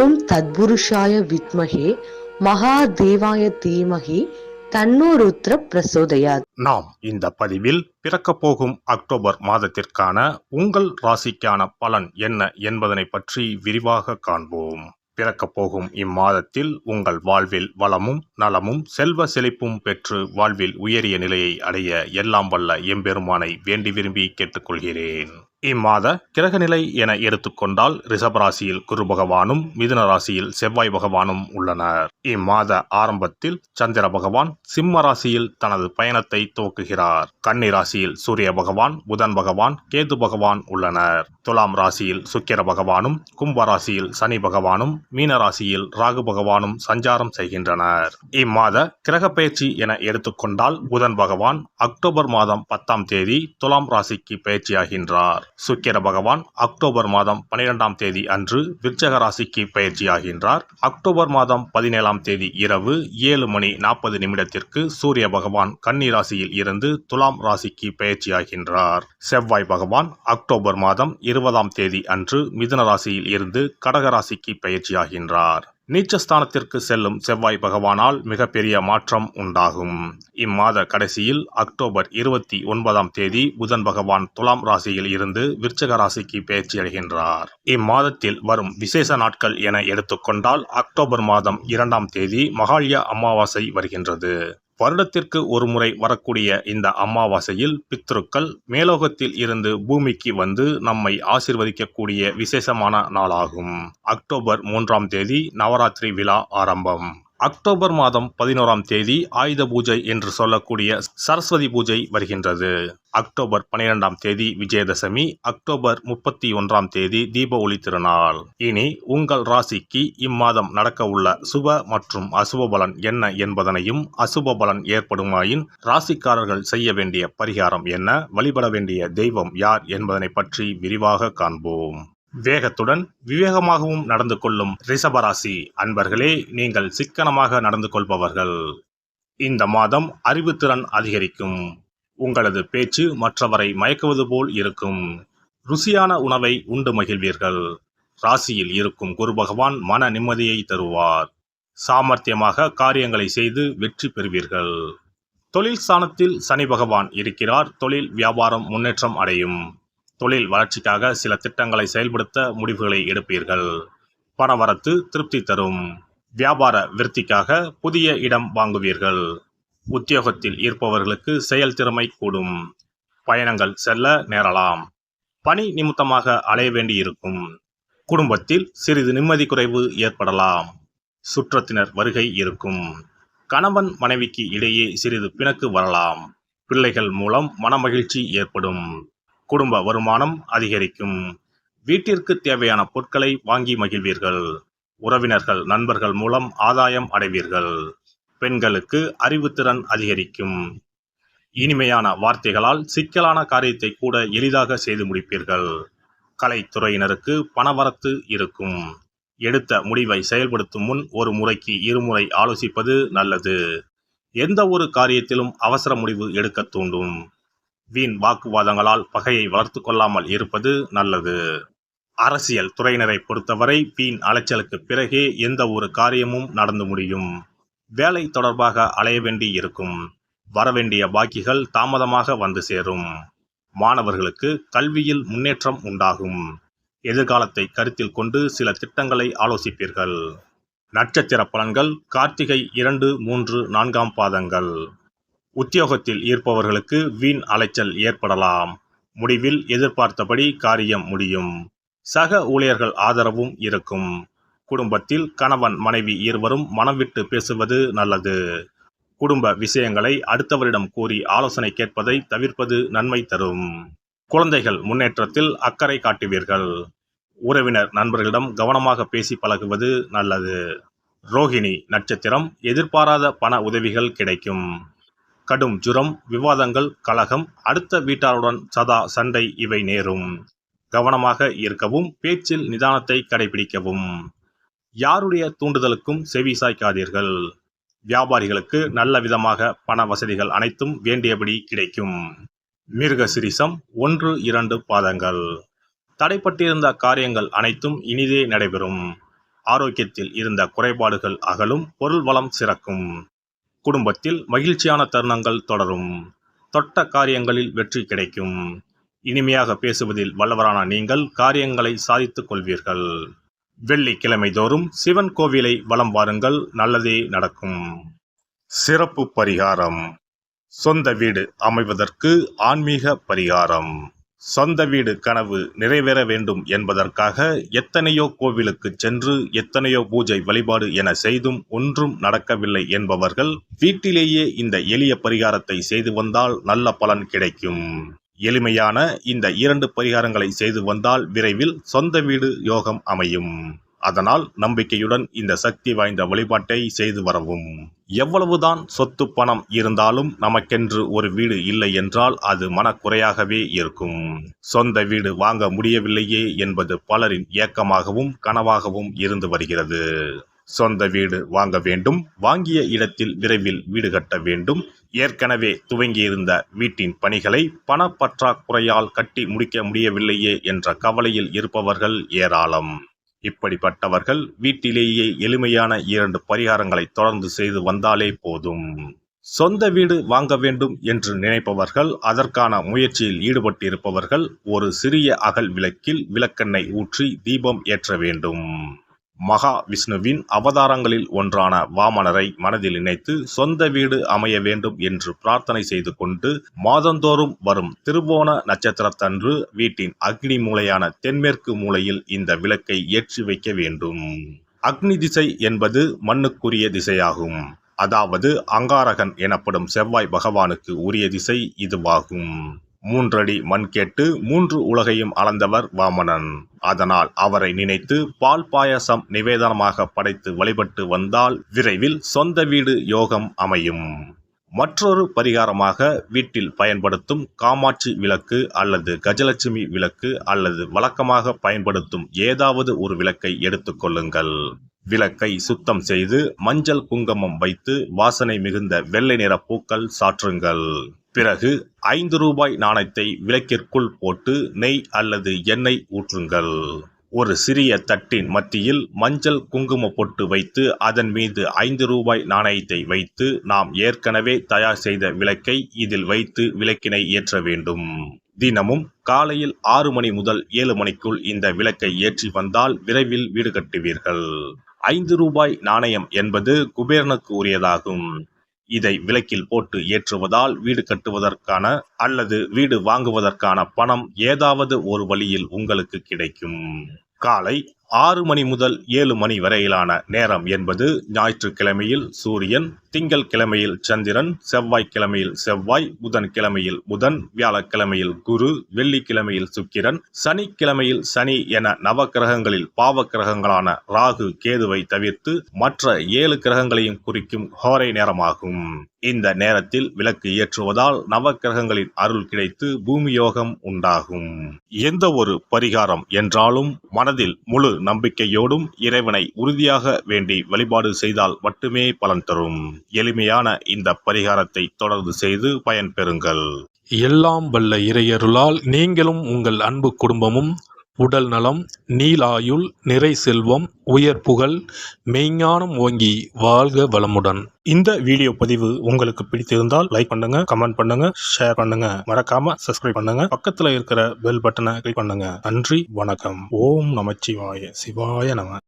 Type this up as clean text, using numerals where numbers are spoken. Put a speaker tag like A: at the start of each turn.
A: ஓம் தத்புருஷாய வித்மஹே மகாதேவாய தீமஹி தன்னோ ருத்ர பிரசோதயாத்.
B: நாம் இந்த பதிவில் பிறக்கப் போகும் அக்டோபர் மாதத்திற்கான உங்கள் ராசிக்கான பலன் என்ன என்பதனை பற்றி விரிவாக காண்போம். பிறக்கப் போகும் இம்மாதத்தில் உங்கள் வாழ்வில் வளமும் நலமும் செல்வ செழிப்பும் பெற்று வாழ்வில் உயரிய நிலையை அடைய எல்லாம் வல்ல எம்பெருமானை வேண்டி விரும்பி கேட்டுக்கொள்கிறேன். இம்மாத கிரகநிலை என எடுத்துக்கொண்டால் ரிஷபராசியில் குரு பகவானும் மிதுன ராசியில் செவ்வாய் பகவானும் உள்ளனர். இம்மாத ஆரம்பத்தில் சந்திர பகவான் சிம்ம ராசியில் தனது பயணத்தை துவக்குகிறார். கன்னி ராசியில் சூரிய பகவான், புதன் பகவான், கேது பகவான் உள்ளனர். துலாம் ராசியில் சுக்கிர பகவானும், கும்ப ராசியில் சனி பகவானும், மீன ராசியில் ராகு பகவானும் சஞ்சாரம் செய்கின்றனர். இம்மாத கிரக பயிற்சி என எடுத்துக்கொண்டால் புதன் பகவான் அக்டோபர் மாதம் 10ஆம் தேதி துலாம் ராசிக்கு பயிற்சியாகின்றார். சுக்கிர பகவான் அக்டோபர் மாதம் 12ஆம் தேதி அன்று விருச்சக ராசிக்கு பயிற்சியாகின்றார். அக்டோபர் மாதம் 17ஆம் தேதி இரவு 7:40 சூரிய பகவான் கன்னி ராசியில் இருந்து துலாம் ராசிக்கு பயிற்சியாகின்றார். செவ்வாய் பகவான் அக்டோபர் மாதம் 20ஆம் தேதி அன்று மிதுன ராசியில் இருந்து கடக ராசிக்கு பயிற்சியாகின்றார். நீச்சஸ்தானத்திற்கு செல்லும் செவ்வாய் பகவானால் மிகப்பெரிய மாற்றம் உண்டாகும். இம்மாத கடைசியில் அக்டோபர் 29ஆம் தேதி புதன் பகவான் துலாம் ராசியில் இருந்து விருச்சக ராசிக்கு பயிற்சியடைகின்றார். இம்மாதத்தில் வரும் விசேஷ நாட்கள் என எடுத்துக்கொண்டால் அக்டோபர் மாதம் 2ஆம் தேதி மகாலய அமாவாசை வருகின்றது. வருடத்திற்கு ஒரு முறை வரக்கூடிய இந்த அமாவாசையில் பித்ருக்கள் மேலோகத்தில் இருந்து பூமிக்கு வந்து நம்மை ஆசீர்வதிக்கக்கூடிய விசேஷமான நாளாகும். அக்டோபர் 3ஆம் தேதி நவராத்திரி விழா ஆரம்பம். அக்டோபர் மாதம் 11ஆம் தேதி ஆயுத பூஜை என்று சொல்லக்கூடிய சரஸ்வதி பூஜை வருகின்றது. அக்டோபர் 12ஆம் தேதி விஜயதசமி, அக்டோபர் 31ஆம் தேதி தீப ஒளி திருநாள். இனி உங்கள் ராசிக்கு இம்மாதம் நடக்க உள்ள சுப மற்றும் அசுப பலன் என்ன என்பதனையும், அசுப பலன் ஏற்படுமாயின் ராசிக்காரர்கள் செய்ய வேண்டிய பரிகாரம் என்ன, வழிபட வேண்டிய தெய்வம் யார் என்பதனை பற்றி விரிவாக காண்போம். வேகத்துடன் விவேகமாகவும் நடந்து கொள்ளும் ரிஷபராசி அன்பர்களே, நீங்கள் சிக்கனமாக நடந்து கொள்பவர்கள். இந்த மாதம் அறிவுத்திறன் அதிகரிக்கும். உங்களது பேச்சு மற்றவரை மயக்குவது போல் இருக்கும். ருசியான உணவை உண்டு மகிழ்வீர்கள். ராசியில் இருக்கும் குரு பகவான் மன நிம்மதியை தருவார். சாமர்த்தியமாக காரியங்களை செய்து வெற்றி பெறுவீர்கள். தொழில் ஸ்தானத்தில் சனி பகவான் இருக்கிறார். தொழில் வியாபாரம் முன்னேற்றம் அடையும். தொழில் வளர்ச்சிக்காக சில திட்டங்களை செயல்படுத்த முடிவுகளை எடுப்பீர்கள். பணவரத்து திருப்தி தரும். வியாபார விருத்திக்காக புதிய இடம் வாங்குவீர்கள். உத்தியோகத்தில் இருப்பவர்களுக்கு செயல்திறமை கூடும். பயணங்கள் செல்ல நேரலாம். பணி நிமித்தமாக அலைய வேண்டியிருக்கும். குடும்பத்தில் சிறிது நிம்மதி குறைவு ஏற்படலாம். சுற்றத்தினர் வருகை இருக்கும். கணவன் மனைவிக்கு இடையே சிறிது பிணக்கு வரலாம். பிள்ளைகள் மூலம் மனமகிழ்ச்சி ஏற்படும். குடும்ப வருமானம் அதிகரிக்கும். வீட்டிற்கு தேவையான பொருட்களை வாங்கி மகிழ்வீர்கள். உறவினர்கள் நண்பர்கள் மூலம் ஆதாயம் அடைவீர்கள். பெண்களுக்கு அறிவுத்திறன் அதிகரிக்கும். இனிமையான வார்த்தைகளால் சிக்கலான காரியத்தை கூட எளிதாக செய்து முடிப்பீர்கள். கலைத்துறையினருக்கு பணவரத்து இருக்கும். எடுத்த முடிவை செயல்படுத்தும் முன் ஒரு முறைக்கு இருமுறை ஆலோசிப்பது நல்லது. எந்த ஒரு காரியத்திலும் அவசர முடிவு எடுக்க தூண்டும். வீண் வாக்குவாதங்களால் பகையை வளர்த்து கொள்ளாமல் இருப்பது நல்லது. அரசியல் துறையினரை பொறுத்தவரை வீண் அலைச்சலுக்கு பிறகே எந்த ஒரு காரியமும் நடந்து முடியும். வேலை தொடர்பாக அலைய வேண்டி இருக்கும். வரவேண்டிய பாக்கிகள் தாமதமாக வந்து சேரும். மாணவர்களுக்கு கல்வியில் முன்னேற்றம் உண்டாகும். எதிர்காலத்தை கருத்தில் கொண்டு சில திட்டங்களை ஆலோசிப்பீர்கள். நட்சத்திர பலன்கள் கார்த்திகை 2, 3, 4ஆம் பாதங்கள். உத்தியோகத்தில் இருப்பவர்களுக்கு வீண் அலைச்சல் ஏற்படலாம். முடிவில் எதிர்பார்த்தபடி காரியம் முடியும். சக ஊழியர்கள் ஆதரவும் இருக்கும். குடும்பத்தில் கணவன் மனைவி இருவரும் மனம் விட்டு பேசுவது நல்லது. குடும்ப விஷயங்களை அடுத்தவரிடம் கூறி ஆலோசனை கேட்பதை தவிர்ப்பது நன்மை தரும். குழந்தைகள் முன்னேற்றத்தில் அக்கறை காட்டுவீர்கள். உறவினர் நண்பர்களிடம் கவனமாக பேசி பழகுவது நல்லது. ரோகிணி நட்சத்திரம் எதிர்பாராத பண உதவிகள் கிடைக்கும். கடும் ஜுரம், விவாதங்கள், கலகம், அடுத்த வீட்டாருடன் சதா சண்டை இவை நேரும். கவனமாக இருக்கவும், பேச்சில் நிதானத்தை கடைபிடிக்கவும். யாருடைய தூண்டுதலுக்கும் செவி சாய்க்காதீர்கள். வியாபாரிகளுக்கு நல்ல விதமாக பண வசதிகள் அனைத்தும் வேண்டியபடி கிடைக்கும். மிருகசிரிசம் 1, 2 பாதங்கள். தடைப்பட்டிருந்த காரியங்கள் அனைத்தும் இனிதே நடைபெறும். ஆரோக்கியத்தில் இருந்த குறைபாடுகள் அகலும், பொருள் வளம் சிறக்கும். குடும்பத்தில் மகிழ்ச்சியான தருணங்கள் தொடரும். தொட்ட காரியங்களில் வெற்றி கிடைக்கும். இனிமையாக பேசுவதில் வல்லவரான நீங்கள் காரியங்களை சாதித்துக் கொள்வீர்கள். வெள்ளிக்கிழமை தோறும் சிவன் கோவிலை வலம் வாருங்கள், நல்லதே நடக்கும். சிறப்பு பரிகாரம்: சொந்த வீடு அமைவதற்கு ஆன்மீக பரிகாரம். சொந்த வீடு கனவு நிறைவேற வேண்டும் என்பதற்காக எத்தனையோ கோவிலுக்கு சென்று எத்தனையோ பூஜை வழிபாடு என செய்தும் ஒன்றும் நடக்கவில்லை என்பவர்கள் வீட்டிலேயே இந்த எளிய பரிகாரத்தை செய்து வந்தால் நல்ல பலன் கிடைக்கும். எளிமையான இந்த 2 பரிகாரங்களை செய்து வந்தால் விரைவில் சொந்த வீடு யோகம் அமையும். அதனால் நம்பிக்கையுடன் இந்த சக்தி வாய்ந்த வழிபாட்டை செய்து வரவும். எவ்வளவுதான் சொத்து பணம் இருந்தாலும் நமக்கென்று ஒரு வீடு இல்லை என்றால் அது மனக்குறையாகவே இருக்கும். சொந்த வீடு வாங்க முடியவில்லையே என்பது பலரின் ஏக்கமாகவும் கனவாகவும் இருந்து வருகிறது. சொந்த வீடு வாங்க வேண்டும், வாங்கிய இடத்தில் விரைவில் வீடு கட்ட வேண்டும், ஏற்கனவே துவங்கியிருந்த வீட்டின் பணிகளை பணப்பற்றாக்குறையால் கட்டி முடிக்க முடியவில்லையே என்ற கவலையில் இருப்பவர்கள் ஏராளம். இப்படிப்பட்டவர்கள் வீட்டிலேயே எளிமையான 2 பரிகாரங்களை தொடர்ந்து செய்து வந்தாலே போதும். சொந்த வீடு வாங்க வேண்டும் என்று நினைப்பவர்கள், அதற்கான முயற்சியில் ஈடுபட்டிருப்பவர்கள் ஒரு சிறிய அகல் விளக்கில் விளக்கெண்ணெய் ஊற்றி தீபம் ஏற்ற வேண்டும். மகா விஷ்ணுவின் அவதாரங்களில் ஒன்றான வாமனரை மனதில் நினைத்து சொந்த வீடு அமைய வேண்டும் என்று பிரார்த்தனை செய்து கொண்டு மாதந்தோறும் வரும் திருவோண நட்சத்திரத்தன்று வீட்டின் அக்னி மூலையான தென்மேற்கு மூலையில் இந்த விளக்கை ஏற்றி வைக்க வேண்டும். அக்னி திசை என்பது மண்ணுக்குரிய திசையாகும். அதாவது அங்காரகன் எனப்படும் செவ்வாய் பகவானுக்கு உரிய திசை இதுவாகும். 3 அடி மண் கேட்டு 3 உலகையும் அளந்தவர் வாமனன். அதனால் அவரை நினைத்து பால் பாயசம் நிவேதனமாக படைத்து வழிபட்டு வந்தால் விரைவில் சொந்த வீடு யோகம் அமையும். மற்றொரு பரிகாரமாக வீட்டில் பயன்படுத்தும் காமாட்சி விளக்கு அல்லது கஜலட்சுமி விளக்கு அல்லது வழக்கமாக பயன்படுத்தும் ஏதாவது ஒரு விளக்கை எடுத்துக்கொள்ளுங்கள். விளக்கை சுத்தம் செய்து மஞ்சள் குங்குமம் வைத்து வாசனை மிகுந்த வெள்ளை நிற பூக்கள் சாற்றுங்கள். பிறகு 5 ரூபாய் நாணயத்தை விளக்கிற்குள் போட்டு நெய் அல்லது எண்ணெய் ஊற்றுங்கள். ஒரு சிறிய தட்டின் மத்தியில் மஞ்சள் குங்கும பொட்டு வைத்து அதன் மீது 5 ரூபாய் நாணயத்தை வைத்து நாம் ஏற்கனவே தயார் செய்த விளக்கை இதில் வைத்து விளக்கினை ஏற்ற வேண்டும். தினமும் காலையில் 6 மணி முதல் 7 மணிக்குள் இந்த விளக்கை ஏற்றி வந்தால் விரைவில் வீடு கட்டுவீர்கள். 5 ரூபாய் நாணயம் என்பது குபேரனுக்கு உரியதாகும். இதை விளக்கில் போட்டு ஏற்றுவதால் வீடு கட்டுவதற்கான அல்லது வீடு வாங்குவதற்கான பணம் ஏதாவது ஒரு வழியில் உங்களுக்கு கிடைக்கும். காலை 6 மணி முதல் 7 மணி வரையிலான நேரம் என்பது ஞாயிற்றுக்கிழமையில் சூரியன், திங்கள் கிழமையில் சந்திரன், செவ்வாய்க்கிழமையில் செவ்வாய், புதன் கிழமையில் புதன், வியாழக்கிழமையில் குரு, வெள்ளிக்கிழமையில் சுக்கிரன், சனிக்கிழமையில் சனி என நவக்கிரகங்களில் பாவ கிரகங்களான ராகு, கேதுவை தவிர்த்து மற்ற 7 கிரகங்களையும் குறிக்கும் ஹோரை நேரமாகும். இந்த நேரத்தில் விளக்கு ஏற்றுவதால் நவக்கிரகங்களின் அருள் கிடைத்து பூமி யோகம் உண்டாகும். எந்த ஒரு பரிகாரம் என்றாலும் மனதில் முழு நம்பிக்கையோடும் இறைவனை உறுதியாக வேண்டி வழிபாடு செய்தால் மட்டுமே பலன் தரும். எளிமையான இந்த பரிகாரத்தை தொடர்ந்து செய்து பயன் பெறுங்கள்.
C: எல்லாம் வல்ல இறையருளால் நீங்களும் உங்கள் அன்பு குடும்பமும் உடல் நலம், நீலாயுள், நிறை செல்வம், உயர் புகழ், மெய்ஞானம் ஓங்கி வாழ்க வளமுடன்.
B: இந்த வீடியோ பதிவு உங்களுக்கு பிடித்திருந்தால் லைக் பண்ணுங்க, கமெண்ட் பண்ணுங்க, ஷேர் பண்ணுங்க, மறக்காம சப்ஸ்கிரைப் பண்ணுங்க, பக்கத்துல இருக்கிற பெல் பட்டனை கிளிக் பண்ணுங்க. நன்றி, வணக்கம். ஓம் நமச்சிவாய. சிவாய நம.